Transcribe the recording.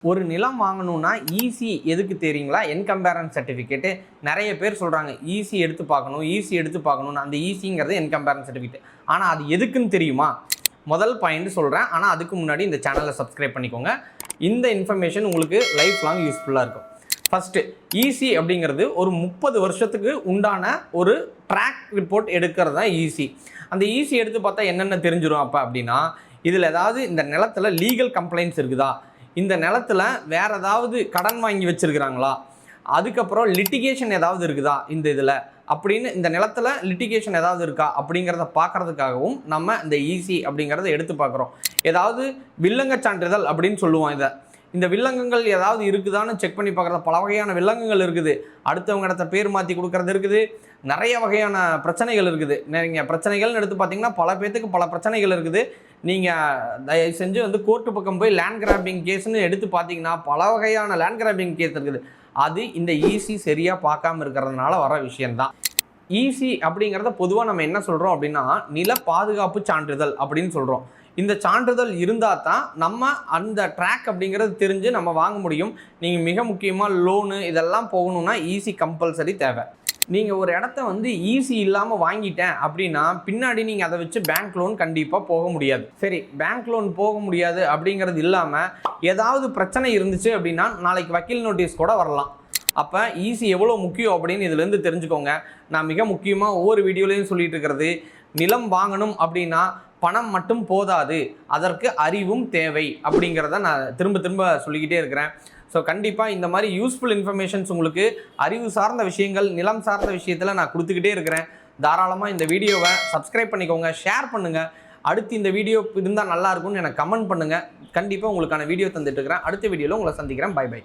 ஒரு நிலம் வாங்கணும்னா ஈசி எதுக்கு தெரியுங்களா? என்கம்பேரன்ஸ் சர்டிஃபிகேட் நிறைய பேர் சொல்கிறாங்க ஈசி எடுத்து பார்க்கணும்னு. அந்த ஈசிங்கிறது என்கம்பேரன்ஸ் சர்டிஃபிகேட். ஆனால் அது எதுக்குன்னு தெரியுமா? முதல் பாயிண்ட் சொல்கிறேன். ஆனால் அதுக்கு முன்னாடி இந்த சேனலை சப்ஸ்கிரைப் பண்ணிக்கோங்க. இந்த இன்ஃபர்மேஷன் உங்களுக்கு லைஃப் லாங் யூஸ்ஃபுல்லாக இருக்கும். ஃபஸ்ட்டு ஈசி அப்படிங்கிறது ஒரு 30 வருஷத்துக்கு உண்டான ஒரு ட்ராக் ரிப்போர்ட் எடுக்கிறது தான் ஈசி. அந்த ஈசி எடுத்து பார்த்தா என்னென்ன தெரிஞ்சிடும் அப்போ அப்படின்னா, இதில் ஏதாவது இந்த நிலத்தில் லீகல் கம்ப்ளைண்ட்ஸ் இருக்குதா, இந்த நிலத்தில் வேறு ஏதாவது கடன் வாங்கி வச்சுருக்கிறாங்களா, அதுக்கப்புறம் லிட்டிகேஷன் ஏதாவது இருக்குதா இந்த இதில் அப்படின்னு, இந்த நிலத்தில் லிட்டிகேஷன் ஏதாவது இருக்கா அப்படிங்கிறத பார்க்குறதுக்காகவும் நம்ம இந்த ஈசி அப்படிங்கிறத எடுத்து பார்க்குறோம். ஏதாவது வில்லங்க சான்றிதழ் அப்படின்னு சொல்லுவோம். இந்த வில்லங்கங்கள் ஏதாவது இருக்குதான்னு செக் பண்ணி பார்க்குறது. பல வகையான வில்லங்கங்கள் இருக்குது. அடுத்தவங்க இடத்த பேர் மாற்றி கொடுக்கறது இருக்குது. நிறைய வகையான பிரச்சனைகள் இருக்குது. நீங்கள் பிரச்சனைகள்னு எடுத்து பார்த்தீங்கன்னா பல பேர்த்துக்கு பல பிரச்சனைகள் இருக்குது. நீங்கள் தயவு செஞ்சு கோர்ட்டு பக்கம் போய் லேண்ட் கிராப்பிங் கேஸ்ன்னு எடுத்து பார்த்தீங்கன்னா பல வகையான லேண்ட் கிராப்பிங் கேஸ் இருக்குது. அது இந்த ஈசி சரியாக பார்க்காம இருக்கிறதுனால வர விஷயந்தான். ஈசி அப்படிங்கிறத பொதுவாக நம்ம என்ன சொல்கிறோம் அப்படின்னா, நில பாதுகாப்பு சான்றிதழ் அப்படின்னு சொல்கிறோம். இந்த சான்றிதழ் இருந்தால் தான் நம்ம அந்த ட்ராக் அப்படிங்கிறது தெரிஞ்சு நம்ம வாங்க முடியும். நீங்கள் மிக முக்கியமாக லோனு இதெல்லாம் போகணுன்னா ஈசி கம்பல்சரி தேவை. நீங்கள் ஒரு இடத்த ஈசி இல்லாமல் வாங்கிட்டேன் அப்படின்னா பின்னாடி நீங்கள் அதை வச்சு பேங்க் லோன் கண்டிப்பாக போக முடியாது. சரி, பேங்க் லோன் போக முடியாது அப்படிங்கிறது இல்லாமல் ஏதாவது பிரச்சனை இருந்துச்சு அப்படின்னா நாளைக்கு வக்கீல் நோட்டீஸ் கூட வரலாம். அப்போ ஈசி எவ்வளோ முக்கியம் அப்படின்னு இதுலேருந்து தெரிஞ்சுக்கோங்க. நான் மிக முக்கியமாக ஒவ்வொரு வீடியோலையும் சொல்லிட்டு இருக்கிறது, நிலம் வாங்கணும் அப்படின்னா பணம் மட்டும் போதாது, அதற்கு அறிவும் தேவை அப்படிங்கிறத நான் திரும்ப சொல்லிக்கிட்டே இருக்கிறேன். ஸோ கண்டிப்பாக இந்த மாதிரி யூஸ்ஃபுல் இன்ஃபர்மேஷன்ஸ் உங்களுக்கு அறிவு சார்ந்த விஷயங்கள், நிலம் சார்ந்த விஷயத்தில் நான் கொடுத்துக்கிட்டே இருக்கிறேன். தாராளமாக இந்த வீடியோவை சப்ஸ்கிரைப் பண்ணிக்கோங்க, ஷேர் பண்ணுங்கள். அடுத்து இந்த வீடியோ இருந்தால் நல்லாயிருக்கும்னு எனக்கு கமெண்ட் பண்ணுங்கள். கண்டிப்பாக உங்களுக்கான வீடியோ தந்துட்டு இருக்கிறேன். அடுத்த வீடியோவில் உங்களை சந்திக்கிறேன். Bye by.